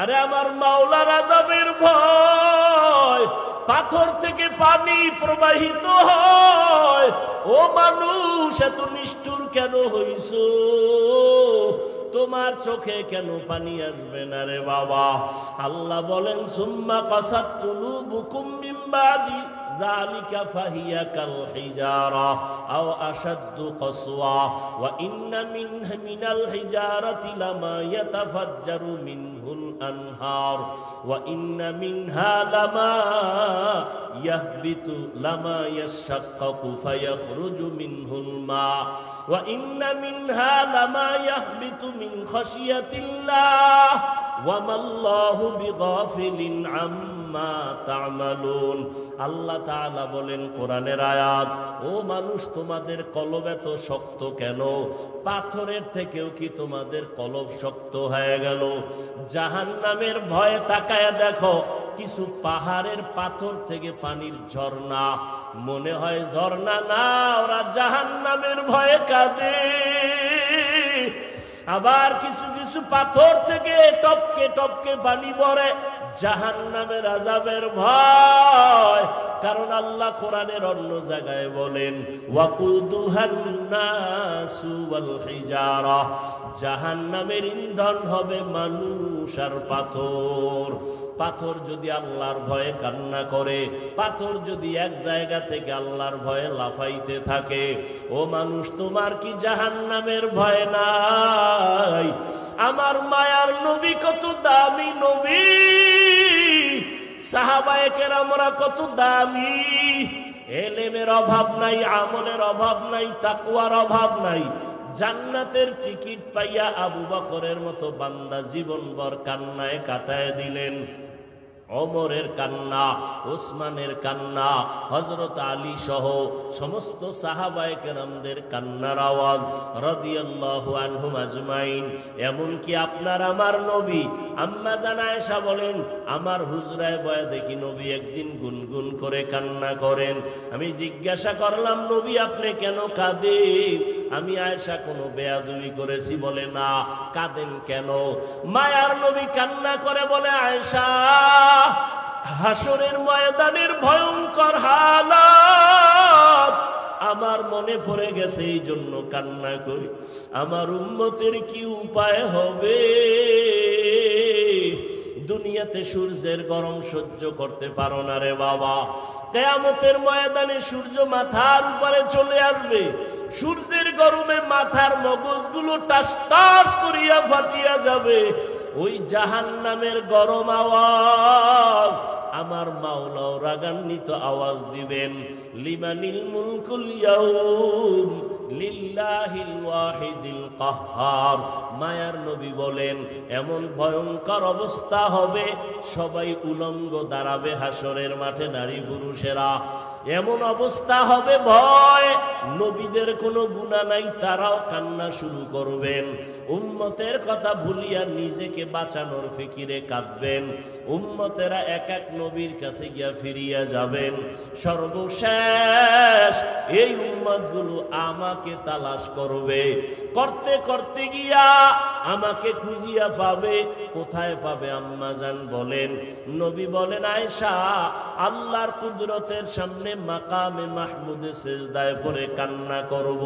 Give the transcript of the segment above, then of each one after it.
আরে আমার মাওলার আযাবের ভয়, পাথর থেকে পানি প্রবাহিত হয়। ও মানুষ, এত নিষ্ঠুর কেন হইছো? তোমার চোখে কেন পানি আসবে না রে বাবা? আল্লাহ বলেন, সুম্মা কাসাত কুলুবুকুম মিন বাদি যালিকা ফাহিয়া কাল হিজারা আও আশাদ্দু কসওয়া ওয়া ইন্না মিনাল হিজারাতি লামা ইয়াতাফাজ্জারু মিনহুল আনহার ওয়া ইন্না মিনহা লামা ইয়াহবিতু লামা ইয়াশাক্কাকু ফায়াখরুজু মিনহুল মা ওয়া ইন্না মিনহা লামা ইয়াহবিতু মিন খাশিয়াতিল্লাহ ওয়া মাল্লাহু বিগাফিলিন আম্মা তা'মালুন। আল্লাহ তাআলা বলেন কোরআনের আয়াত, ও মানুষ, তোমাদের কলব এত শক্ত কেন? পাথরের থেকেও কি তোমাদের কলব শক্ত হয়ে গেল? জাহান্নামের ভয়ে তাকায়া দেখো, কিছু পাহাড়ের পাথর থেকে পানির ঝর্ণা, মনে হয় ঝর্ণা না, ওরা জাহান্নামের ভয়ে কাঁদে। আবার কিছু কিছু পাথর থেকে টপকে টপকে পানি পড়ে, জাহান্নামের আযাবের ভয়। কারণ আল্লাহ কোরআনের অন্য জায়গায় বলেন, ওয়াকুদুহান নাসু ওয়াল হিজারা, জাহান্নামের ইন্ধন হবে মানুষ আর পাথর। পাথর যদি আল্লাহর ভয়ে কান্না করে, পাথর যদি এক জায়গা থেকে আল্লাহর ভয়ে লাফাইতে থাকে, ও মানুষ, তোমার কি জাহান্নামের ভয় নাই? আমার মায়ার নবী কত দামি নবী, সাহাবায়ে কেরামরা কত দামি। এলেমের অভাব নাই, আমলের অভাব নাই, তাকওয়ার অভাব নাই। জান্নাতের টিকিট পাইয়া আবু বকরের মতো বান্দা জীবনভর কান্নায় কাটায় দিলেন। ওমরের কান্না, ওসমানের কান্না, হযরত আলী সহ সমস্ত সাহাবায়ে কেরামদের কান্নার আওয়াজ রাদিয়াল্লাহু আনহুম আজমাইন। এমনকি আপনার আমার নবী আম্মা জান আয়েশা বলেন, আমার হুজরায় বয়া দেখি নবী একদিন গুনগুন করে কান্না করেন। আমি জিজ্ঞাসা করলাম, নবী আপনি কেন কাঁদেন? আমি আয়েশা কোনো বেয়াদবি করেছি? বলে না। কাঁদেন কেন? মায়ার নবী কান্না করে বলে, আয়েশা, হাসরের ময়দানের ভয়ঙ্কর হালাত আমার মনে পড়ে গেছে, এই জন্য কান্না করি। আমার উম্মতের কি উপায় হবে? দুনিয়াতে সূর্যের গরম সহ্য করতে পারো না রে বাবা, কিয়ামতের ময়দানে সূর্য মাথার উপরে চলে আসবে। সূর্যের গরমে মাথার মগজগুলো টাস টাস করিয়া ফাটিয়া যাবে। ওই জাহান্নামের গরম আওয়াজ আমার মাওলাও রাগান্বিত আওয়াজ দিবেন, লিমানিল মুলকুল ইয়াউম লিল্লাহিল ওয়াহিদিল কাহ্হার। মায়ার নবী বলেন, এমন ভয়ঙ্কর অবস্থা হবে, সবাই উলঙ্গ দাঁড়াবে হাসরের মাঠে, নারী পুরুষেরা। এমন অবস্থা হবে, ভয়, নবীদের কোনো গুনাহ নাই, তারাও কান্না শুরু করবেন। উম্মতের কথা ভুলিয়া নিজেকে বাঁচানোর ফিকিরে কাঁদবেন। উম্মতেরা এক এক নবীর কাছে গিয়া ফিরিয়া যাবেন। সর্বশেষ এই উম্মতগুলো আমাকে তালাশ করবে, করতে করতে গিয়া আমাকে খুঁজিয়া পাবে। কোথায় পাবে? আম্মা জান বলেন, নবী বলেন, আয়েশা, আল্লাহর কুদরতের সামনে মাকামে মাহমুদে সেজদায় পড়ে কান্না করব।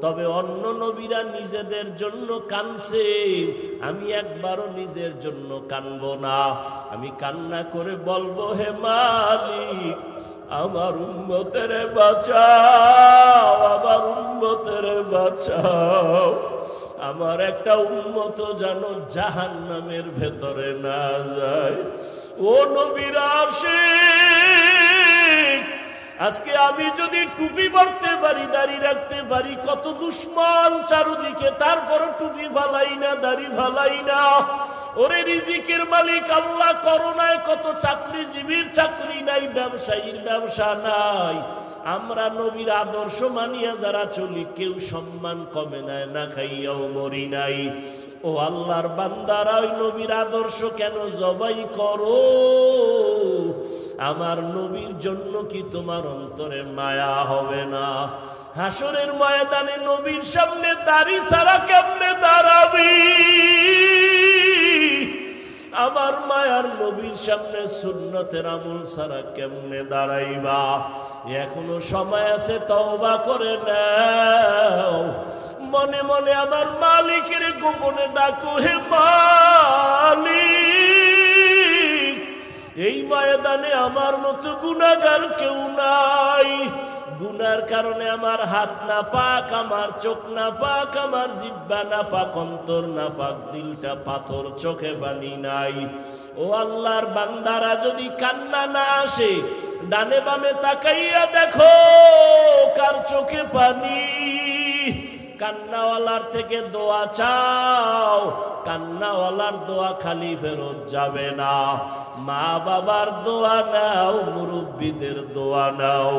তবে অন্য নবীরা নিজেদের জন্য কানছে, আমি একবারও নিজের জন্য কানব না। আমি কান্না করে বলবো, হে মালিক, আমার উম্মতের বাঁচাও, আমার উম্মতের বাঁচাও। আমার একটা উম্মত যেন জাহান্নামের ভেতরে না যায়। ও নবীর আশিক, আজকে আমি যদি টুপি পরতে পারি, দাড়ি রাখতে পারি, কত দুশ্মন চারদিকে, তারপর টুপি ফালাই না, দাড়ি ফালাই না। ওরে রিজিকের মালিক আল্লাহ, করোনায় কত চাকরিজীবীর চাকরি নাই, ব্যবসায়ীর ব্যবসা নাই। আমরা নবীর আদর্শ মানিয়া যারা চলি, কেউ সম্মান কমে নাই, না খাইয়াও মরি নাই। ও আল্লাহর বান্দারা, ওই নবীর আদর্শ কেন জবাই করো? আমার নবীর জন্য কি তোমার অন্তরে মায়া হবে না? হাসরের ময়দানে নবীর সামনে দাড়ি ছাড়া কেমনে দাঁড়াবি? আমার মায়ার নবীর সামনে সুন্নতের আমল ছাড়া কেমনে দাঁড়াইবা? এখনো সময় আছে, তওবা করে নাও। মনে মনে আমার মালিকের গোপনে ডাকো, হে মালিক, এই ময়দানে আমার মতো গুনাহগার কেউ নাই। গুনার কারণে আমার হাত না পাক, আমার চোখ না পাক, আমার জিহ্বা না পাক, অন্তর না পাক, দিলটা পাথর, চোখে পানি নাই। ও আল্লাহর বান্দারা, যদি কান্না না আসে, ডানে বামে তাকাইয়া দেখো কার চোখে পানি। কান্নাওয়ালার থেকে দোয়া চাও, কান্নাওয়ালার দোয়া খালি ফেরত যাবে না। মা বাবার দোয়া নাও, মুরব্বীদের দোয়া নাও।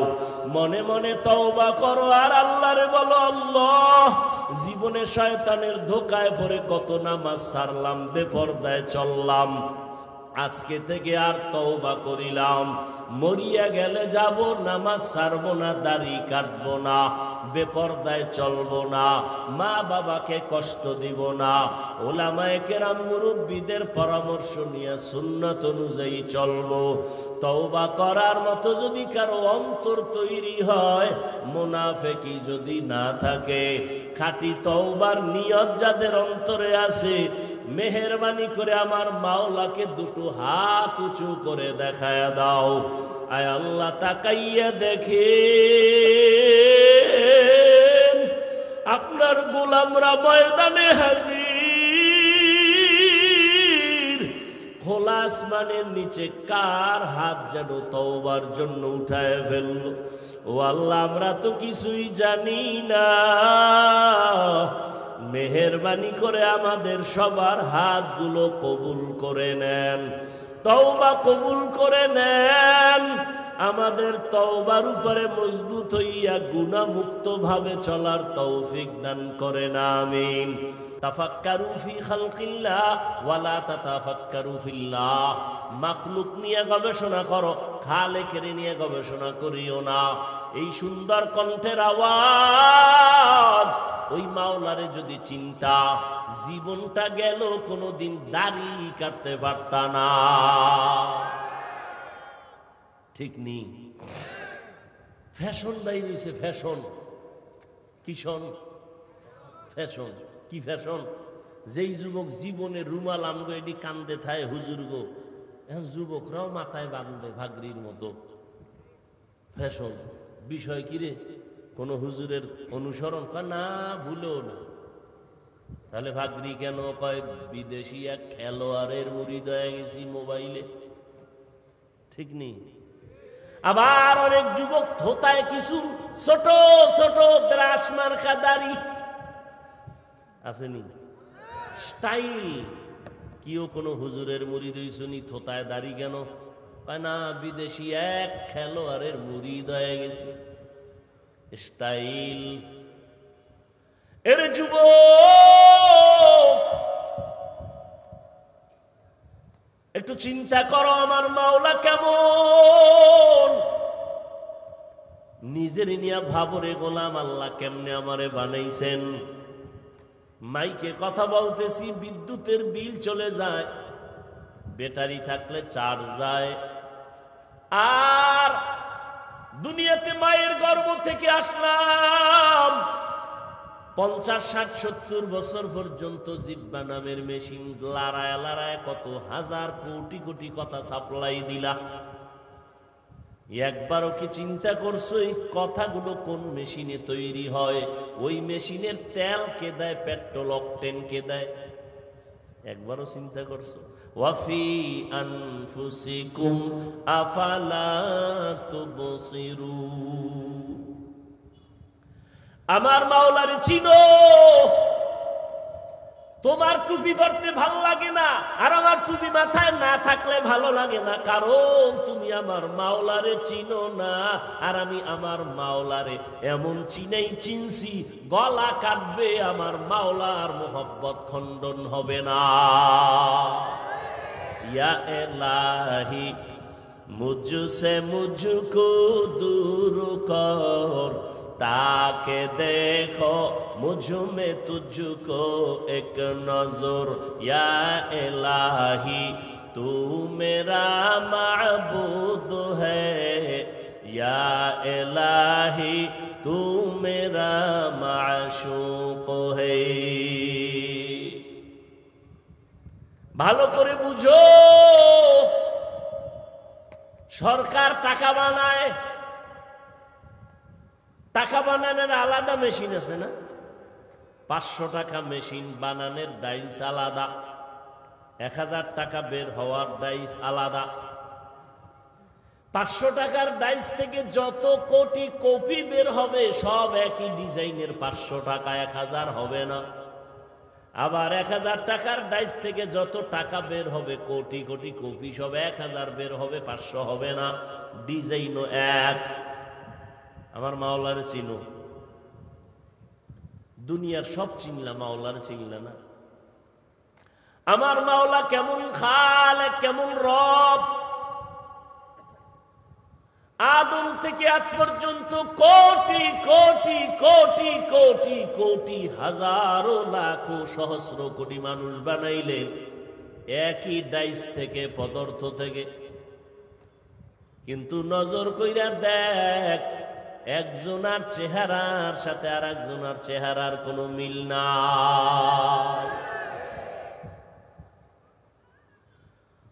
মনে মনে তওবা করো আর আল্লাহরে বলো, আল্লাহ, জীবনে শয়তানের ধোকায় পড়ে কত নামাজ ছাড়লাম, বেপরদায় চললাম, আজকে থেকে আর তওবা করিলাম। মরিয়া গেলে যাব, নামাজ ছাড়বো না, দাড়ি কাটবো না, বেপরদায় চলবো না, মা বাবাকে কষ্ট দিব না, ওলামায়ে কেরাম মুরব্বীদের পরামর্শ নিয়ে সুন্নাত অনুযায়ী চলবো। তওবা করার মতো যদি কারো অন্তর তৈরি হয়, মুনাফিকি যদি না থাকে, খাঁটি তওবার নিয়ত যাদের অন্তরে আছে, মেহেরবানি করে আমার মাওলাকে দুটো হাত উঁচু করে দেখায়া দাও। আয় আল্লাহ, তাকাইয়া দেখেন আপনার গোলামরা ময়দানে হাজির। খোলা আসমানের নিচে কার হাত যেন তওবার জন্য উঠায় ফেলল। ও আল্লাহ, আমরা তো কিছুই জানি না, মেহেরবানি করে আমাদের সবার হাতগুলো কবুল করে নেন, তওবা কবুল করে নেন। আমাদের তওবার উপরে মজবুত হইয়া গুনাহমুক্ত ভাবে চলার তৌফিক দান করেন, আমিন। তাফাক্কারু ফি খালকিল্লাহ ওয়ালা তাতাফাক্কারু ফিল্লাহ। মাখলুক নিয়ে গবেষণা করো, খালেকের নিয়ে গবেষণা করিও না। এই সুন্দর কণ্ঠের আওয়াজ, ওই মাওলারে যদি চিন্তা, জীবনটা গেল, কোনোদিন দাড়ি কাটতে পারতা না। ঠিক নেই? ফ্যাশন দায়ী হয়েছে, ফ্যাশন। কিশন ফ্যাশন, কি ফ্যাশন? যেই যুবক জীবনে রুমাল আমগো এটি কান্দে থায়, হুজুর গো, এখন যুবকরাও মাথায় বাঁধবে ভাগরির মতো। ফ্যাশন বিষয় কিরে? কোন হুজুরের অনুসরণ না, ভুলেও না। তাহলে ভাগরি কেন কয়? বিদেশি এক খেলোয়াড়ের মুরিদ হয়ে গেছি মোবাইলে। ঠিক নেই? আবার অনেক যুবক থোতায় কিছু ছোট ছোট ব্রাশ মার্কা দাড়ি আসেনি, স্টাইল। কিও কোনো হুজুরের মুরিদ হইছনি, থোতায় দাড়ি কেন? না, বিদেশি এক খেলোয়াড়ের মুরিদ হয়ে গেছে, স্টাইল। এর যুবক, একটু চিন্তা করো, আমার মাওলা কেমন? নিজের নিয়া ভাবরে গোলাম, আল্লাহ কেমনে আমারে বানাইছেন। মাইকে কথা বলতেছি, বিদ্যুতের বিল চলে যায়, ব্যাটারি থাকলে চার্জ যায়। আর দুনিয়াতে মায়ের গর্ভ থেকে আসলাম, 50, 60, 70 বছর পর্যন্ত জিহ্বা নামের মেশিন লড়ায় লড়ায় কত হাজার কোটি কোটি কথা সাপ্লাই দিলা। একবারও কি চিন্তা করছো এই কথাগুলো কোন মেশিনে তৈরি হয়? ওই মেশিনের তেল কে দেয়? পেট্রোল, অকটেন কে দেয়? একবারও চিন্তা করছো? ওয়াফি আনফুসিকুম আফালা তুবসিরুন। আমার মাওলারে চিনো। তোমার টুপি পরতে ভালো লাগে না, আর আমার টুপি মাথায় না থাকলে ভালো লাগে না, কারণ তুমি আমার মাওলারে চিনো না। আর আমি আমার মাওলারে এমন চিনছি, গলা কাটবে, আমার মাওলার মোহব্বত খণ্ডন হবে না। ইয়া এলাহি मुझसे मुझको दूर कर, ताके देखो मुझ में तुझको एक नजर, या इलाही तू मेरा माबूद है, या इलाही तू मेरा माशूक है। ভালো করে বুঝো, সরকার টাকা বানায়, টাকা বানানোর আলাদা মেশিন আছে না? 500 টাকা মেশিন বানানোর ডাইস আলাদা, 1000 টাকা বের হওয়ার ডাইস আলাদা। 500 টাকার ডাইস থেকে যত কোটি কপি বের হবে সব একই ডিজাইনের 500 টাকা, 1000 হবে না। আবার 1000 টাকার ডাইস থেকে যত টাকা বের হবে কোটি কোটি কপি সব 1000 বের হবে, 500 হবে না। ডিজাইনও এক। আমার মাওলারে চিনো? দুনিয়ার সব চিনলা, মাওলারে চিনলা না? আমার মাওলা কেমন খালেক, কেমন রব। আদম থেকে আজ পর্যন্ত কোটি কোটি কোটি কোটি কোটি হাজারো লাখো সহস্র কোটি মানুষ বানাইলেন একই ডাইস থেকে, পদার্থ থেকে। কিন্তু নজর কইরা দেখ, একজনের চেহারার সাথে আর একজনের চেহারার কোনো মিল নাই।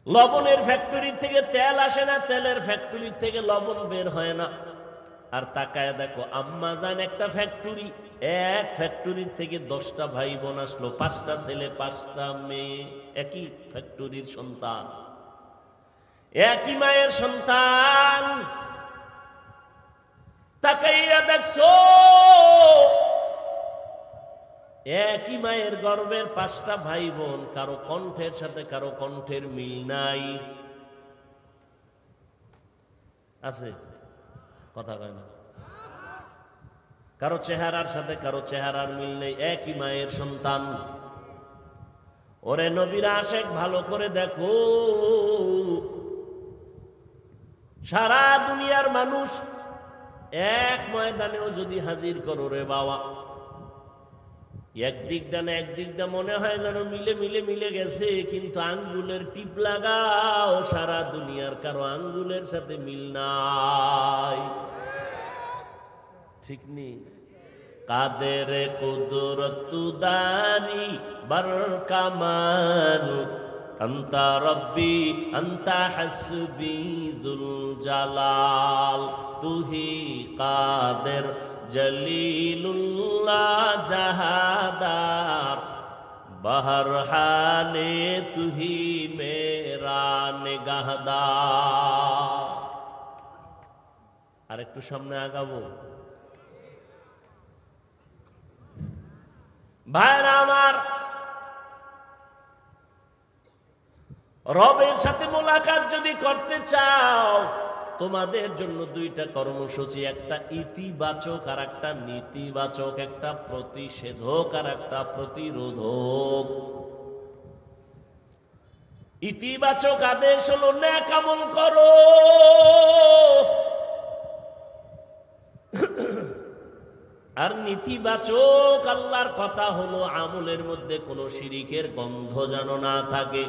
লবণের ফ্যাক্টরি থেকে তেল আসে না, তেলের ফ্যাক্টরি থেকে লবণ বের হয় না। আর তাকায় দেখো, আম্মা জান একটা ফ্যাক্টরি, এক ফ্যাক্টরির থেকে 10টা ভাই বোন আসলো, 5টা ছেলে 5টা মেয়ে, একই ফ্যাক্টরির সন্তান, একই মায়ের সন্তান। তাকাইয়া দেখছো, একই মায়ের গর্ভের 5টা ভাই বোন, কারো কণ্ঠের সাথে কারো কণ্ঠের মিল নাই। আছে? কথা কয় না। কারো চেহারার সাথে কারো চেহারার মিল নেই, একই মায়ের সন্তান। ওরে নবীর আশেক, ভালো করে দেখো, সারা দুনিয়ার মানুষ এক ময়দানেও যদি হাজির করো রে বাবা, একদিক দানে একদিক দা মনে হয় যেন মিলে মিলে মিলে গেছে, কিন্তু আঙ্গুলের টিপ লাগাও, সারা দুনিয়ার কারো আঙ্গুলের সাথে মিল নাই। ঠিক নেই? কাদের কুদরত দারি বার কামাল, আন্তা রব্বি আন্তা হাসবি যুল জালাল, তুহি কাদের জলিলুল্লাহ জাহাদার, বহর হালে তুহি মেরা নিগাহদার। আর একটু সামনে আগাবো ভাইরা আমার। রবের সাথে মোলাকাত যদি করতে চাও, তোমাদের জন্য 2টা কর্মসূচি, একটা ইতিবাচক আর একটা নেতিবাচক, একটা প্রতিষেধক আর একটা প্রতিরোধক। ইতিবাচক আদেশ হলো নেক আমল করো, আর নেতিবাচক আল্লাহর কথা হলো আমলের মধ্যে কোনো শিরিকের গন্ধ যেন না থাকে।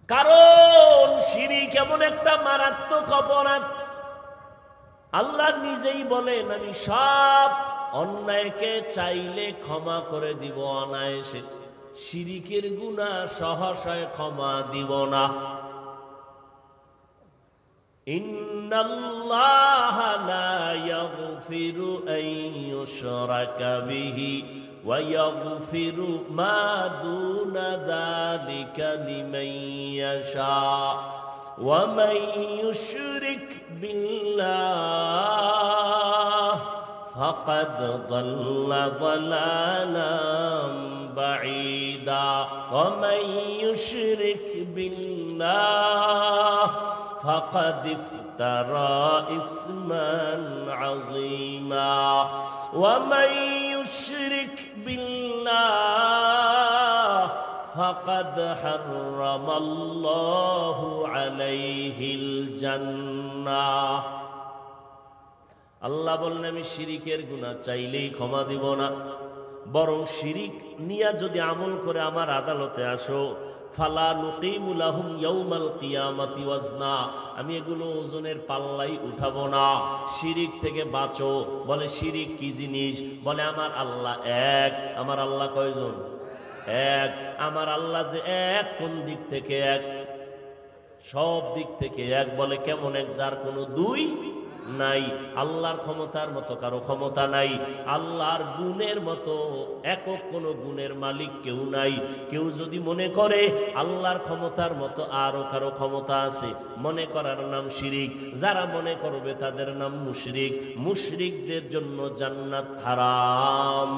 কারণ শিরিক এমন একটা মারাত্মক অপরাধ, আল্লাহ নিজেই বলেন, আমি সব অন্যায়কে চাইলে ক্ষমা করে দিব অনায়াসে, শিরিকের গুনাহ সহসায় ক্ষমা দিব না। ইন্নাল্লাহা লা ইয়াগফিরু আন ইউশরাকা বিহি ওয়া ইয়াগফিরু মা দুনা যালিকা লিমান ইয়াশা ওয়া মান ইউশরিক বিল্লাহ ফাকাদ দাল্লা দালালাম বাঈদা ওয়া মান ইউশরিক বিল্লাহ فقد افترى إثما عظيما ومن يشرك بالله ফাকাদ হারামাল্লাহু আলাইহিল জান্নাহ। আল্লাহ বলেন আমি শিরিকের গুনাহ চাইলেই ক্ষমা দিব না, বরং শিরিক নিয়া যদি আমল করে আমার আদালতে আসো, ফালা নুকিমু লাহুম ইয়াউমাল কিয়ামাতি ওয়াজনা, আমি এগুলো ওজনের পাল্লাই উঠাবো না। শিরিক থেকে বাঁচো। বলে শিরিক কি জিনিস? বলে আমার আল্লাহ এক। আমার আল্লাহ কয়জন? এক। আমার আল্লাহ যে এক, কোন দিক থেকে এক? সব দিক থেকে এক। বলে কেমন এক? যার কোনো দুই নাই। আল্লাহর ক্ষমতার মতো কারো ক্ষমতা নাই, আল্লাহর গুণের মতো একক কোনো গুণের মালিক কেউ নাই। কেউ যদি মনে করে আল্লাহর ক্ষমতার মতো আরো কারো ক্ষমতা আছে, মনে করার নাম শিরিক। যারা মনে করবে তাদের নাম মুশরিক। মুশরিকদের জন্য জান্নাত হারাম।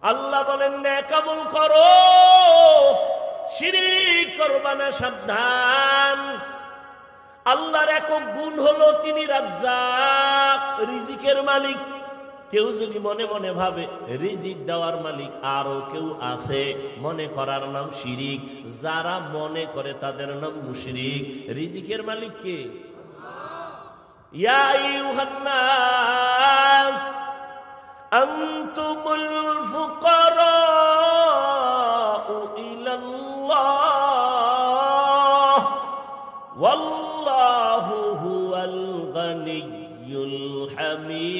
আল্লাহ বলেন নেক আমল করো, শিরিক করবা না, সাবধান। আল্লাহর একক গুণ হলো তিনি রাজ্জাক, রিজিকের মালিক। কেউ যদি মনে মনে ভাবে রিজিক দেওয়ার মালিক আরো কেউ আছে, মনে করার নাম শিরিক। যারা মনে করে তাদের নাম মুশরিক। রিজিকের মালিক কে? ইয়া আইয়ুহান নাস আনতুমুল ফুকারাউ ইলাল্লাহ ওয়াল্লাহু হুয়াল গানিয়্যুল হামিদ।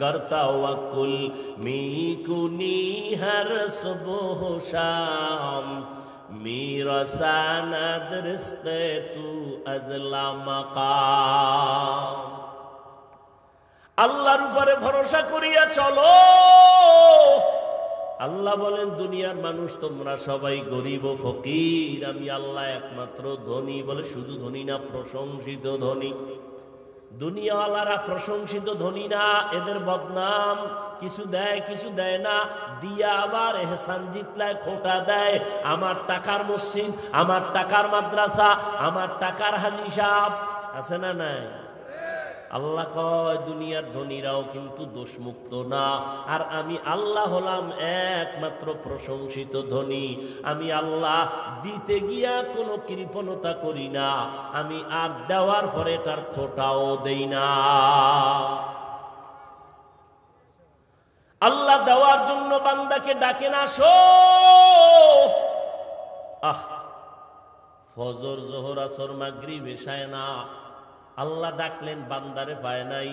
गर तवक्कुल मीकुनी हर सुबह शाम, मेरा सनद रिज़्क़े तू अज़ला मकाम। আল্লাহর উপরে ভরসা করিয়া চলো। আল্লাহ বলেন দুনিয়ার মানুষ তোমরা সবাই গরিব ও ফকির, আমি আল্লাহ একমাত্র ধনী। বলে শুধু ধনী না, প্রশংসিত ধনী। দুনিয়াওয়ালারা প্রশংসিত ধনী না, এদের বদনাম। কিছু দেয় কিছু দেয় না, দিয়া আবার এহসান জিতলায় খোটা দেয়। আমার টাকার মসজিদ, আমার টাকার মাদ্রাসা, আমার টাকার হাজি সাহেব আছে না নাই? আল্লাহ কয় দুনিয়ার ধনীরাও কিন্তু দোষমুক্ত না, আর আমি আল্লাহ হলাম একমাত্র প্রশংসিত ধনী। আমি আল্লাহ দিতে গিয়া কোনো কৃপণতা করি না, আমি আর দেওয়ার পরে তার খোটাও দেই না। আল্লাহ দেওয়ার জন্য বান্দাকে ডাকে না, আসো। ফজর জোহর আসর মাগরিব এশায় না, আল্লাহ ডাকলেন বান্দারে পায় নাই।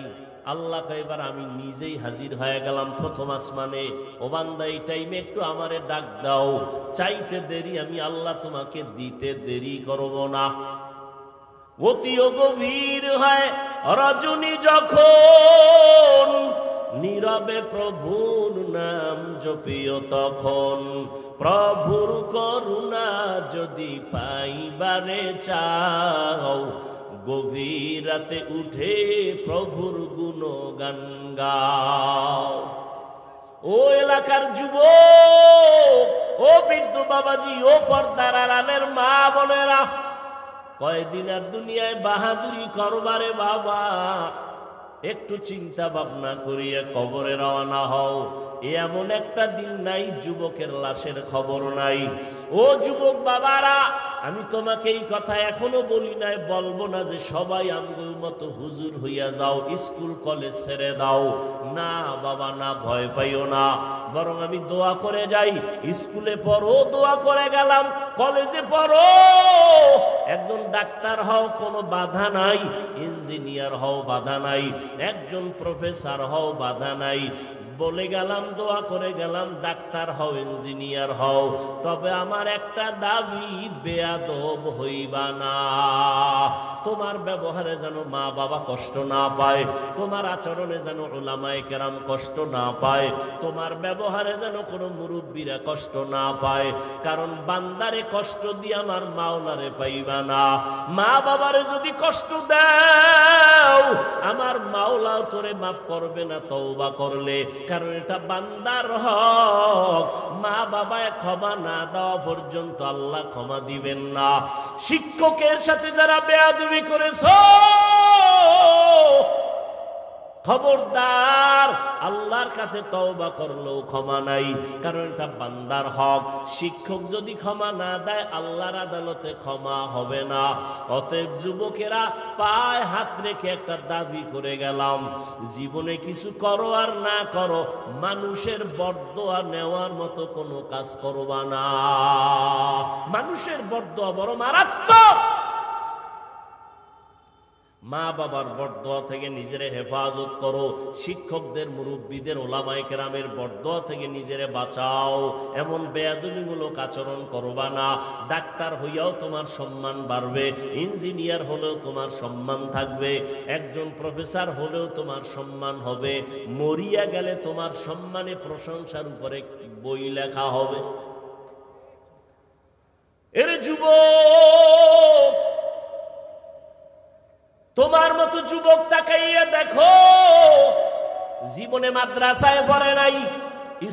আল্লাহ এবার আমি নিজেই হাজির হয়ে গেলাম প্রথম আসমানে। ও বান্দা এই টাইমে একটু আমারে ডাক দাও, চাইতে দেরি আমি আল্লাহ তোমাকে দিতে দেরি করব না। অতিও গভীর হয় রজনী যখন, নীরবে প্রভুর নাম জপিও তখন। প্রভুর করুণা যদি পাইবারে চাও, গভীর রাতে উঠে প্রভুর গুণগান গাও। ও এলাকার যুবক, ও বৃদ্ধ বাবাজি, ও পর্দার আড়ালের মা বোনেরা, কয়দিন আর দুনিয়ায় বাহাদুরি করবারে বাবা। একটু চিন্তা ভাবনা করিয়া কবরে রওনা হও। এমন একটা দিন নাই যুবকের লাশের খবর নাই। ও যুবক বাবারা, আমি তোমাকে এই কথা এখনো বলি নাই, বলবো না যে সবাই আমগুর মতো হুজুর হইয়া যাও, স্কুল কলেজ ছেড়ে দাও। না বাবা না, ভয় পাইও না, বরং আমি দোয়া করে যাই। স্কুলে পড়ো, দোয়া করে গেলাম। কলেজে পড়ো, একজন ডাক্তার হও, কোনো বাধা নাই। ইঞ্জিনিয়ার হও, বাধা নাই। একজন প্রফেসর হও, বাধা নাই। বলে গেলাম, দোয়া করে গেলাম, ডাক্তার হও, ইঞ্জিনিয়ার হও। তবে আমার একটা দাবি, বেয়াদব হইবা না। তোমার ব্যবহারে যেন মা বাবা কষ্ট না পায়, তোমার আচরণে যেন উলামায়ে কেরাম কষ্ট না পায়, তোমার ব্যবহারে যেন কোনো মুরব্বীরা কষ্ট না পায়। কারণ বান্দারে কষ্ট দিয়ে আমার মাওলারে পাইবা না। মা বাবারে যদি কষ্ট দাও, আমার মাওলাও তোরে মাফ করবে না তওবা করলে। কারণ এটা বান্দার হক। মা বাবায় ক্ষমা না দেওয়া পর্যন্ত আল্লাহ ক্ষমা দিবেন না। শিক্ষকের সাথে যারা বেয়াদবি করেছো, খবরদার, আল্লাহর কাছে তওবা করলেও ক্ষমা নাই, কারণ এটা বান্দার হক। শিক্ষক যদি ক্ষমা না দেয় আল্লাহর আদালতে ক্ষমা হবে না। অতএব যুবকেরা, পায়ে হাত রেখে একটা দাবি করে গেলাম, জীবনে কিছু করো আর না করো, মানুষের বরদোয়া নেওয়ার মতো কোনো কাজ করবা না। মানুষের বরদোয়া বড় মারাত্মক। মা বাবার বরদোয়া থেকে নিজেরে হেফাজত করো, শিক্ষকদের, মুরব্বীদের, ওলামায়ে কেরামের বরদোয়া থেকে নিজেরে বাঁচাও। এমন বেয়াদবিমূলক আচরণ করবা না। ডাক্তার হইয়াও তোমার সম্মান বাড়বে, ইঞ্জিনিয়ার হলেও তোমার সম্মান থাকবে, একজন প্রফেসর হলেও তোমার সম্মান হবে, মরিয়া গেলে তোমার সম্মানে প্রশংসার উপরে বই লেখা হবে। এর যুবক, তোমার মতো যুবক তাকাইয়া দেখো, জীবনে মাদ্রাসায় পড়ে নাই,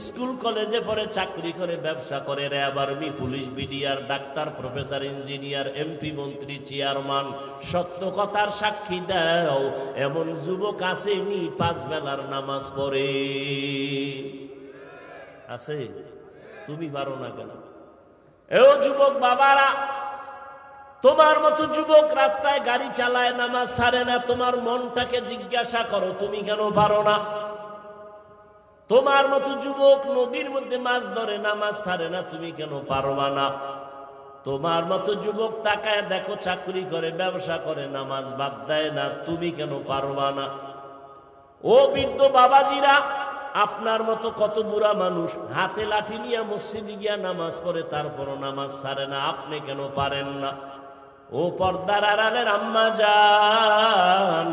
স্কুল কলেজে পড়ে, চাকরি করে, ব্যবসা করে, RAB, army, police, BDR, doctor, professor, engineer, MP, মন্ত্রী, চেয়ারম্যান। সত্য কথার সাক্ষী দাও, এমন যুবক আসেনি 5 বেলার নামাজ পড়ে? আছে? তুমি পারো না কেন? এও যুবক বাবারা, তোমার মতো যুবক রাস্তায় গাড়ি চালায়, নামাজ ছাড়ে না। তোমার মনটাকে জিজ্ঞাসা করো, তুমি কেন পারো না? তোমার মতো যুবক নদীর মধ্যে মাছ ধরে, নামাজ ছাড়ে না, তুমি কেন পারবা না? তোমার মতো যুবক তাকায় দেখো, চাকরি করে, ব্যবসা করে, নামাজ বাদ দেয় না, তুমি কেন পারবা না? ও বৃদ্ধ বাবাজিরা, আপনার মতো কত বুড়া মানুষ হাতে লাঠি নিয়ে মসজিদে গিয়া নামাজ পড়ে, তারপরও নামাজ ছাড়ে না, আপনি কেন পারেন না? ও পর্দার আড়ালের আম্মা জান,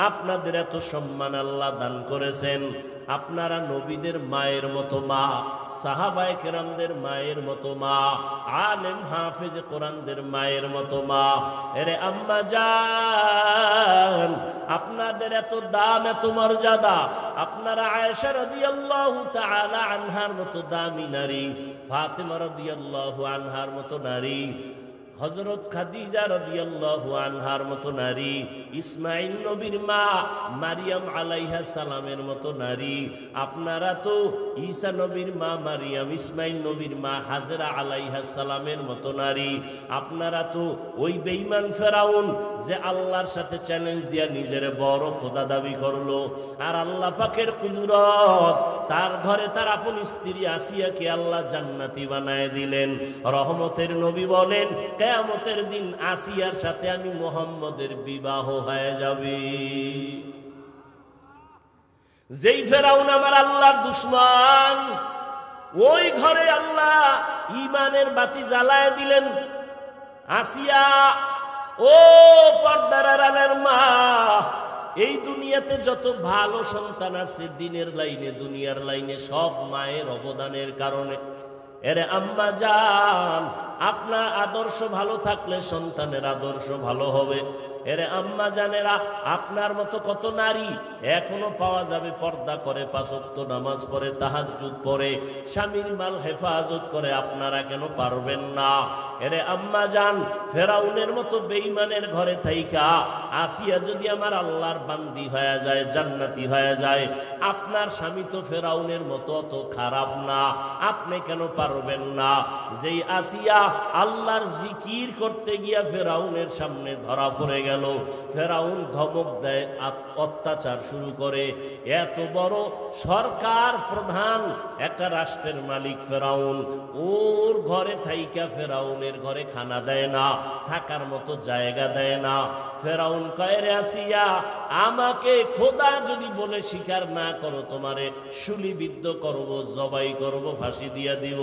আপনাদের এত সম্মান আল্লাহ দান করেছেন, আপনারা নবীদের মায়ের মতো মা, সাহাবায়ে কেরামদের মায়ের মতো মা, আলেম হাফেজ কোরআনদের মায়ের মতো মা। এরে আম্মা জান, আপনাদের এত দাম, এত মর্যাদা। আপনারা আয়েশা রাদিয়াল্লাহু তাআলা আনহার মতো দামি নারী, ফাতেমা রাদিয়াল্লাহু আনহার মতো নারী, হযরত খাদিজা রাদিয়াল্লাহু আনহার মতো নারী, ইসমাঈল নবীর মা মারিয়াম আলাইহা সালামের মতো নারী। আপনারা তো ঈসা নবীর মা মারিয়াম, ইসমাঈল নবীর মা হাজেরা আলাইহা সালামের মতো নারী। আপনারা তো ওই বেঈমান ফেরাউন, যে আল্লাহর সাথে চ্যালেঞ্জ দিয়া নিজের বড় খোদা দাবি করলো, আর আল্লাহ পাকের কুদরত, তার ঘরে তার আপন স্ত্রী আসিয়াকে আল্লাহ জান্নাতি বানায় দিলেন। রহমতের নবী বলেন, কিয়ামতের দিন আসিয়ার সাথে আমি মুহাম্মদের বিবাহ হয়ে যাবে। যেই ফেরাউন আমার আল্লাহর দুশমন, ওই ঘরে আল্লাহ ঈমানের বাতি জ্বালায় দিলেন। আসিয়া, ও পর্দার আড়ালের মা, এই দুনিয়াতে যত ভালো সন্তান আছে দিনের লাইনে, দুনিয়ার লাইনে, সব মায়ের অবদানের কারণে। এরে আম্মা জান, আপনার আদর্শ ভালো থাকলে সন্তানের আদর্শ ভালো হবে। এরে আম্মা জানেরা, আপনার মতো কত নারী এখনো পাওয়া যাবে, পর্দা করে, 5 ওয়াক্ত নামাজ পড়ে, তাহাজ্জুদ পড়ে, স্বামীর মাল হেফাজত করে। আপনারা কেন পারবেন না? এরে আম্মা জান, ফেরাউনের মতো বেঈমানের ঘরে থাইকা আসিয়া যদি আমার আল্লাহর বান্দি হয়ে যায়, জান্নাতি হয়ে যায়, আপনার স্বামী তো ফেরাউনের মতো অত খারাপ না, আপনি কেন পারবেন না? যেই আসিয়া আল্লাহর জিকির করতে গিয়া ফেরাউনের সামনে ধরা পড়ে গেল, ফেরাউন ধমক দেয়, অত্যাচার শুরু করে। এত বড় সরকার প্রধান, একটা রাষ্ট্রের মালিক ফেরাউন, ওর ঘরে থাইকা ফেরাউনের ঘরে খানা দেয় না, থাকার মতো জায়গা দেয় না। ফেরাউন কয়, রে আসিয়া, আমাকে খোদা যদি বলে স্বীকার না করো, তোমারে শুলিবিদ্ধ করব, জবাই করব, ফাঁসি দিয়া দিব।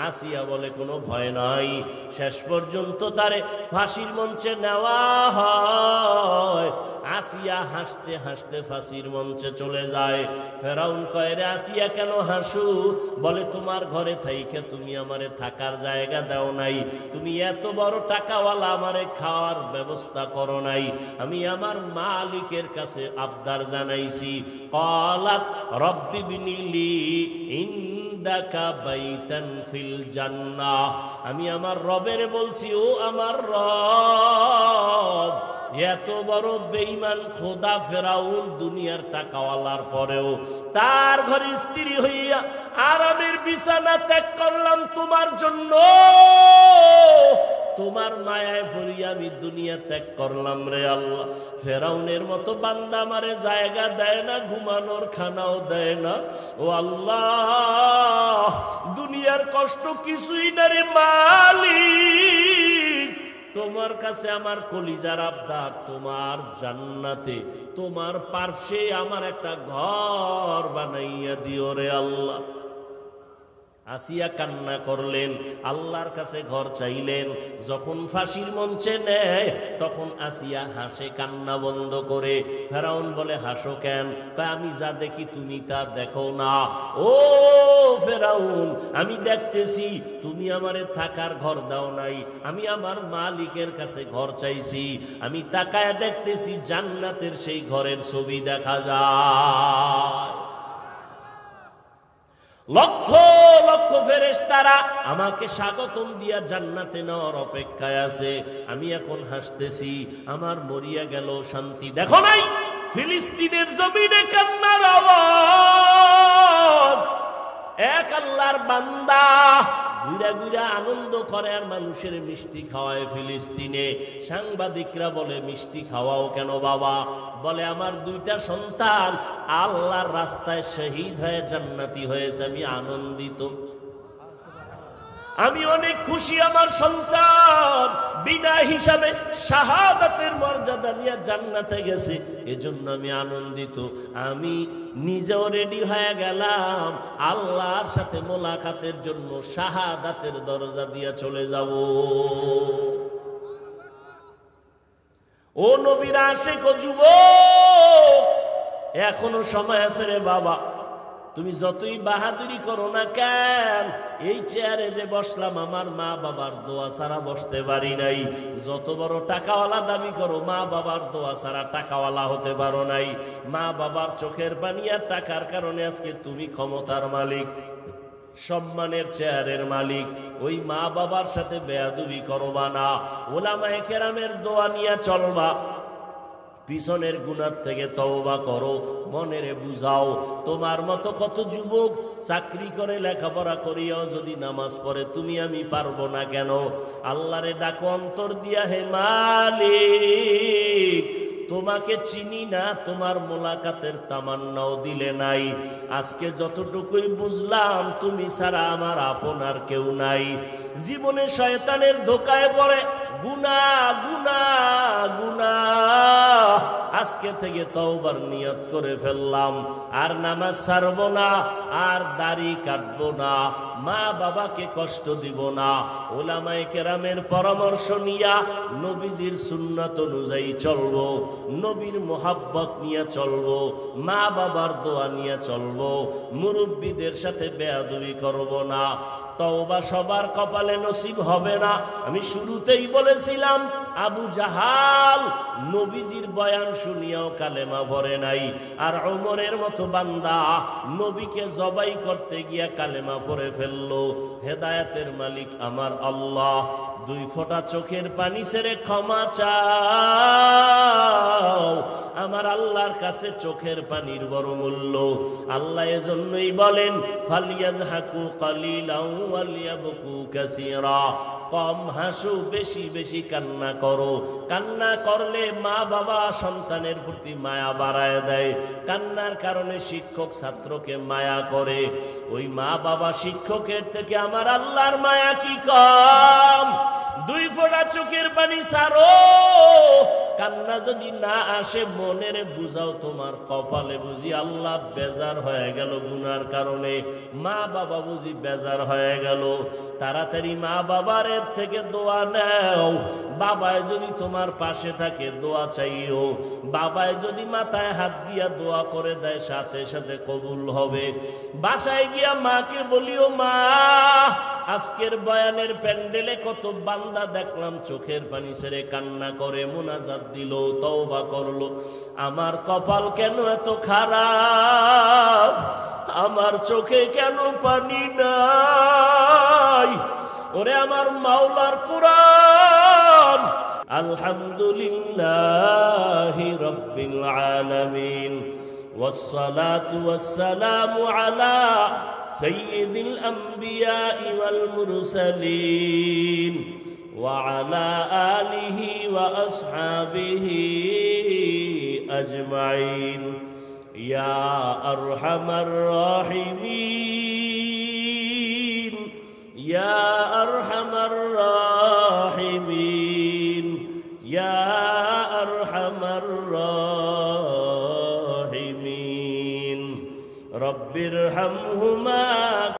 আসিয়া বলে, কোনো ভয় নাই। শেষ পর্যন্ত তারে ফাঁসির মঞ্চে নেওয়া হয়। আসিয়া হাসতে হাসতে ফাঁসির মঞ্চে চলে যায়। ফেরাউন কয়, রে আসিয়া, কেন হাসু? বলে, তোমার ঘরে থাইকে তুমি আমারে থাকার জায়গা দাও নাই, তুমি এত বড় টাকাওয়ালা, আমারে খাওয়ার ব্যবস্থা করো নাই। আমি আমার মালিকের কাছে আবদার জানাইছি। ক্বালাত রব্বি বিনিলি ইনদাকা বাইতান ফিল জান্নাহ। আমি আমার রবের বলছি, ও আমার রব, এত বড় বেঈমান খোদা ফেরাউন দুনিয়ার টাকাওয়ালার পরেও তার ঘরে স্ত্রী হইয়া আরামের বিছানা ত্যাগ করলাম তোমার জন্য। তোমার মায়ায় পড়িয়া আমি দুনিয়া ত্যাগ করলাম রে আল্লাহ। ফেরাউনের মতো বান্দা আমারে জায়গা দেয় না, ঘুমানোর খানাও দেয় না। ও আল্লাহ, দুনিয়ার কষ্ট কিছুই না রে মালিক। তোমার কাছে আমার কলিজার আবদার, তোমার জান্নাতে তোমার পার্শ্বে আমার একটা ঘর বানাইয়া দিও রে আল্লাহ। আসিয়া কান্না করলেন, আল্লাহর কাছে ঘর চাইলেন। যখন ফাঁসির মঞ্চে নেয় তখন আসিয়া হাসে কান্না বন্ধ করে। ফেরাউন বলে, হাসো কেন? আমি যা দেখি তুমি তা দেখো না। ও ফেরাউন, আমি দেখতেছি তুমি আমারে থাকার ঘর দাও নাই, আমি আমার মালিকের কাছে ঘর চাইছি। আমি তাকায় দেখতেছি জান্নাতের সেই ঘরের ছবি দেখা যায়। লক্ষ লক্ষ ফেরেশতারা আমাকে স্বাগতম দিয়া জান্নাতে নেওয়ার অপেক্ষায় আছে। আমি এখন হাসতেছি, আমার মরিয়া গেল শান্তি। দেখো নাই ফিলিস্তিনের জমিনে কান্নার আওয়াজ? এক আল্লাহর বান্দা ঘুরা ঘুরা আনন্দ করে আর মানুষের মিষ্টি খাওয়ায় ফিলিস্তিনে। সাংবাদিকরা বলে, মিষ্টি খাওয়াও কেন বাবা? বলে, আমার দুইটা সন্তান আল্লাহর রাস্তায় শহীদ হয়ে জান্নাতি হয়েছে, আমি আনন্দিত, আমি অনেক খুশি। আমার সন্তান বিনা হিসাবে শাহাদাতের মর্যাদা নিয়ে জান্নাতে গেছে, এজন্য আমি আনন্দিত। আমি নিজেও রেডি হয়ে গেলাম আল্লাহর সাথে মোলাকাতের জন্য, শাহাদাতের দরজা দিয়ে চলে যাব। ও নবীর আশিক ও যুবক, এখনো সময় আছে রে বাবা। তুমি যতই বাহাদুরি করো না কেন, এই চেয়ারে যে বসলাম আমার মা বাবার দোয়া ছাড়া বসতে পারি নাই। যত বড় টাকাওয়ালা দাবি করো, মা বাবার দোয়া ছাড়া টাকাওয়ালা হতে পারো নাই। মা বাবার চোখের পানি আর টাকার কারণে আজকে তুমি ক্ষমতার মালিক, সম্মানের চেয়ারের মালিক। ওই মা বাবার সাথে বেয়াদবি করবা না, ওলামায়ে কেরামের দোয়া নিয়ে চলবা। পিছনের গুনাহ থেকে তওবা করো, মনেরে বুঝাও। তোমার মতো কত যুবক চাকরি করে লেখাপড়া করিয়াও যদি নামাজ পড়ে, তুমি আমি পারবো না কেন? আল্লাহরে ডাকো অন্তর দিয়া, হে মালিক তোমাকে চিনি না, তোমার মোলাকাতের তামান্নাও দিলে নাই। আজকে যতটুকুই বুঝলাম, তুমি ছাড়া আমার আপনার কেউ নাই। জীবনে শয়তানের ধোকায় পড়ে গুনাহ গুনাহ গুনাহ। আজকে থেকে তওবার নিয়ত করে ফেললাম, আর নামাজ ছাড়বো না, আর দাড়ি কাটবো না, মা বাবাকে কষ্ট দিব না। ওলামায়ে কেরামের পরামর্শ নিয়া নবীজির সুন্নাত অনুযায়ী চলবো, নবীর মোহাব্বত নিয়ে চলবো, মা বাবার দোয়া নিয়ে চলবো, মুরব্বীদের সাথে বেয়াদবি করব না। তওবা সবার কপালে নসিব হবে না। আমি শুরুতেই বলেছিলাম, আবু জাহাল নবীজির বয়ান শুনিয়াও কালেমা ভরে নাই, আর ওমরের মতো বান্দা নবীকে জবাই করতে গিয়া কালেমা পড়ে ফেললো। হেদায়েতের মালিক আমার আল্লাহ, দুই ফোঁটা চোখের পানি ছেড়ে ক্ষমা চাও। আমার আল্লাহর কাছে চোখের পানির বড় মূল্য। আল্লাহ এজন্যই বলেন, ফালিয়াজহাকু কালিলাও ওয়ালিয়াবকু কাসীরা। কম হাসু, বেশি বেশি কান্না করো। কান্না করলে মা বাবা সন্তানের প্রতি মায়া বাড়ায় দেয়। কান্নার কারণে শিক্ষক ছাত্রকে মায়া করে। ওই মা বাবা শিক্ষকের থেকে আমার আল্লাহর মায়া কি কম? দুই ফোঁটা চোখের পানি ছাড়ো। কান্না যদি না আসে, মনের বুঝাও তোমার কপালে বুঝি আল্লাহ বেজার হয়ে গেল গুনার কারণে, মা বাবা বুঝি বেজার হয়ে গেল। তাড়াতাড়ি মা বাবার থেকে দোয়া নাও। বাবায় যদি তোমার পাশে থাকে, দোয়া চাইও। বাবায় যদি মাথায় হাত দিয়া দোয়া করে দেয়, সাথে সাথে কবুল হবে। বাসায় গিয়া মাকে বলিও, মা আজকের বয়ানের প্যান্ডেলে কত বান্দা দেখলাম চোখের পানি ছেড়ে কান্না করে, মুনাজাত দিল, তওবা করলো। আমার কপাল কেন এত খারাপ? আমার আমার চোখে কেন পানি নাই? ওরে আমার মাওলার কুরআন। আলহামদুলিল্লাহি রাব্বিল আলামিন والصلاة والسلام على سيد الأنبياء والمرسلين وعلى آله وأصحابه أجمعين يا أرحم الراحمين يا أرحم الراحمين يا أرحم الراحمين رب ارحمهما